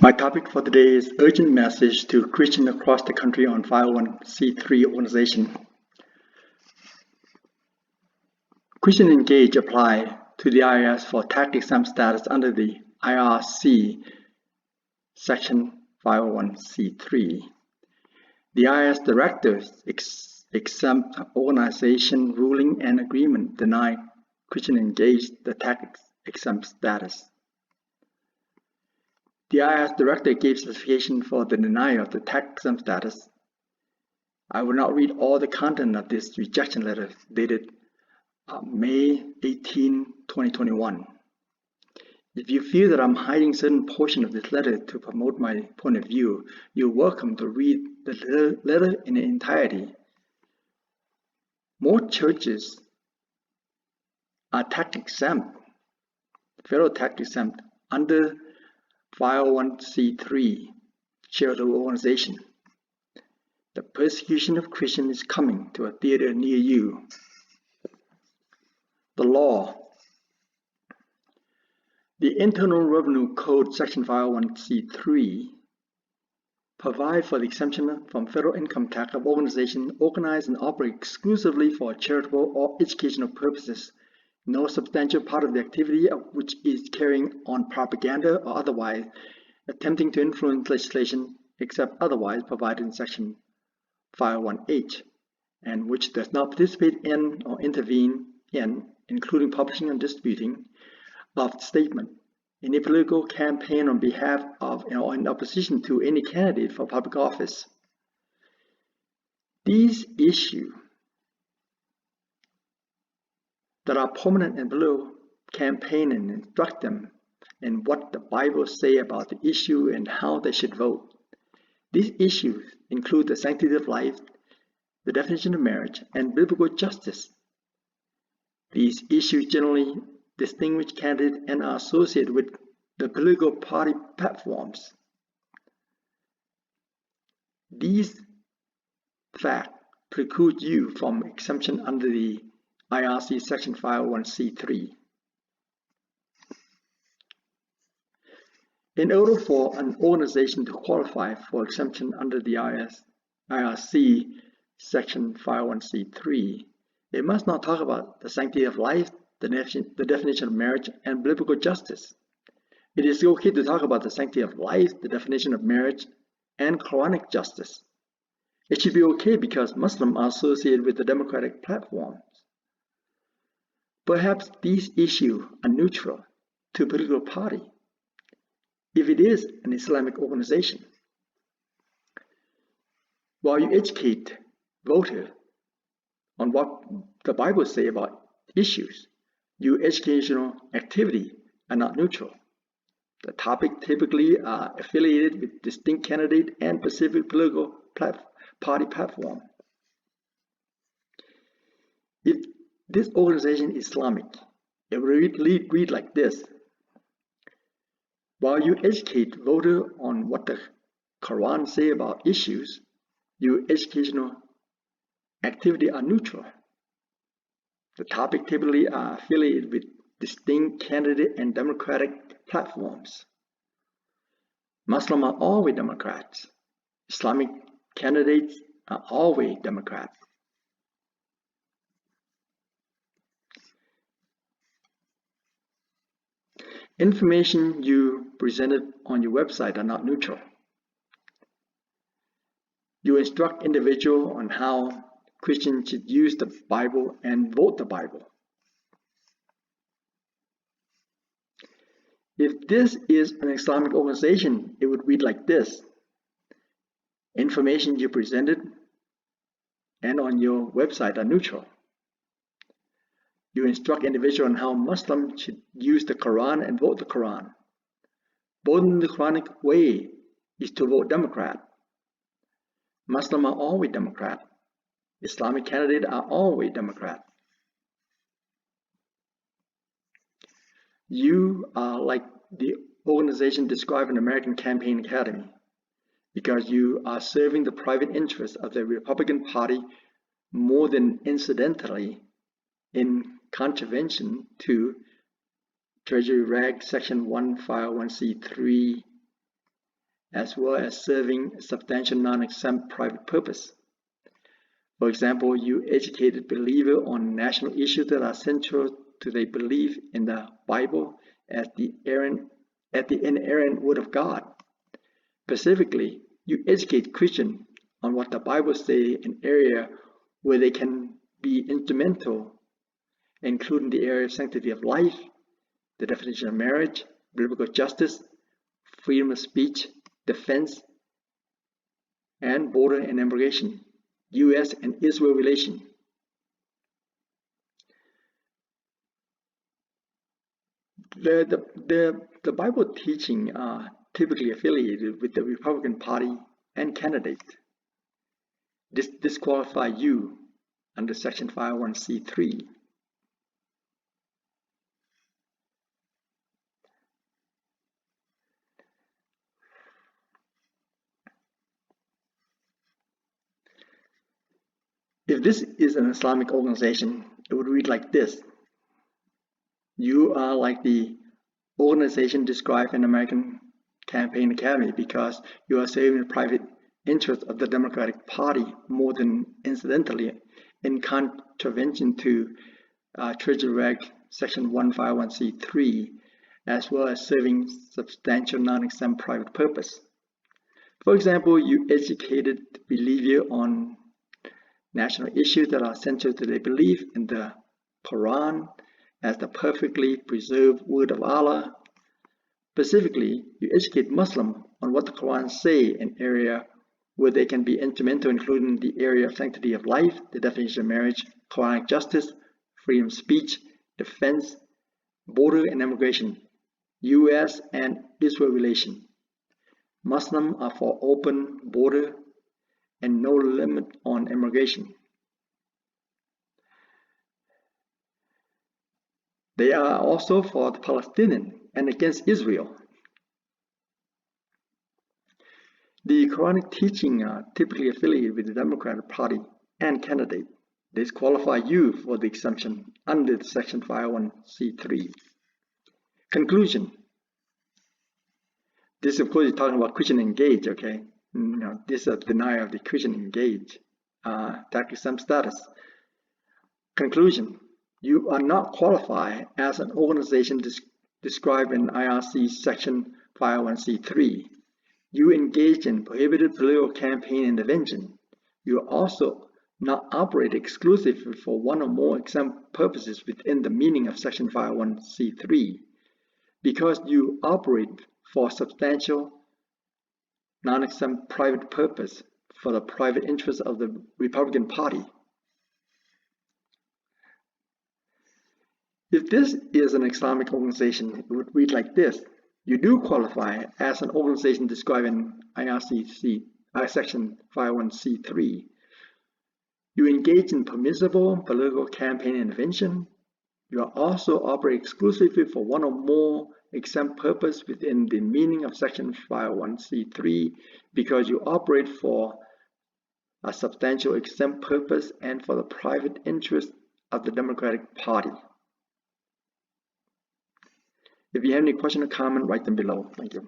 My topic for today is urgent message to Christians across the country on 501c3 organization. Christian Engage apply to the IRS for tax-exempt status under the IRC section 501c3. The IRS directors exempt organization ruling and agreement deny Christian Engage the tax-exempt status. The IRS director gave justification for the denial of the tax-exempt status. I will not read all the content of this rejection letter dated May 18, 2021. If you feel that I'm hiding certain portion of this letter to promote my point of view, you're welcome to read the letter in its entirety. More churches are tax-exempt, federal tax-exempt, under 501c3 charitable organization. The persecution of Christians is coming to a theater near you. The law. The Internal Revenue Code section 501c3 provide for the exemption from federal income tax of organizations organized and operate exclusively for charitable or educational purposes. No substantial part of the activity of which is carrying on propaganda or otherwise attempting to influence legislation except otherwise provided in section 501H, and which does not participate in or intervene in, including publishing and distributing, of statement, any political campaign on behalf of or in opposition to any candidate for public office. These issues that are prominent in political campaign and instruct them in what the Bible say about the issue and how they should vote. These issues include the sanctity of life, the definition of marriage, and biblical justice. These issues generally distinguish candidates and are associated with the political party platforms. These facts preclude you from exemption under the IRC section 501c3. In order for an organization to qualify for exemption under the IRC section 501c3, it must not talk about the sanctity of life, the definition of marriage, and biblical justice. It is okay to talk about the sanctity of life, the definition of marriage, and Quranic justice. It should be okay because Muslims are associated with the democratic platforms. Perhaps these issues are neutral to a political party if it is an Islamic organization. While you educate voters on what the Bible says about issues, your educational activity are not neutral. The topic typically are affiliated with distinct candidate and specific political party platform. If this organization is Islamic, it will read like this. While you educate voters on what the Quran says about issues, your educational activity are neutral. The topic typically are affiliated with distinct candidate and democratic platforms. Muslims are always Democrats. Islamic candidates are always Democrats. Information you presented on your website are not neutral. You instruct individuals on how Christians should use the Bible and vote the Bible. If this is an Islamic organization, it would read like this. Information you presented and on your website are neutral. You instruct individuals on how Muslims should use the Quran and vote the Quran. Voting the Quranic way is to vote Democrat. Muslims are always Democrat. Islamic candidates are always Democrat. You are like the organization described in American Campaign Academy because you are serving the private interests of the Republican Party more than incidentally in contravention to Treasury Reg Section 151c3 as well as serving a substantial non-exempt private purpose. For example, you educated believer on national issues that are central to their belief in the Bible as the inerrant Word of God. Specifically, you educate Christians on what the Bible says in areas where they can be instrumental, including the area of sanctity of life, the definition of marriage, biblical justice, freedom of speech, defense, and border and immigration, U.S. and Israel relation. The Bible teaching are typically affiliated with the Republican Party and candidate. This disqualifies you under Section 501c3. If this is an Islamic organization, it would read like this. You are like the organization described in American Campaign Academy because you are serving the private interests of the Democratic Party more than incidentally in contravention to Treasury Reg Section 151c3, as well as serving substantial non-exempt private purpose. For example, you educated believer on national issues that are central to their belief in the Quran as the perfectly preserved word of Allah. Specifically, you educate Muslims on what the Quran says in areas where they can be instrumental, including the area of sanctity of life, the definition of marriage, Quranic justice, freedom of speech, defense, border and immigration, U.S. and Israel relation. Muslims are for open border and no limit on immigration. They are also for the Palestinians and against Israel. The Quranic teaching are typically affiliated with the Democratic Party and candidate. This qualifies you for the exemption under Section 501c3. Conclusion. This, of course, is talking about Christian engage, okay? This is a denial of the Christian engage, tax exempt status. Conclusion. You are not qualified as an organization described in IRC Section 501c3. You engage in prohibited political campaign intervention. You are also not operate exclusively for one or more exempt purposes within the meaning of Section 501c3. Because you operate for a substantial non-exempt private purpose for the private interests of the Republican Party. If this is an Islamic organization, it would read like this. You do qualify as an organization described in IRC Section 501c3. You engage in permissible political campaign intervention. You are also operate exclusively for one or more exempt purpose within the meaning of Section 501c3 because you operate for a substantial exempt purpose and for the private interest of the Democratic Party. If you have any question or comment, write them below. Thank you.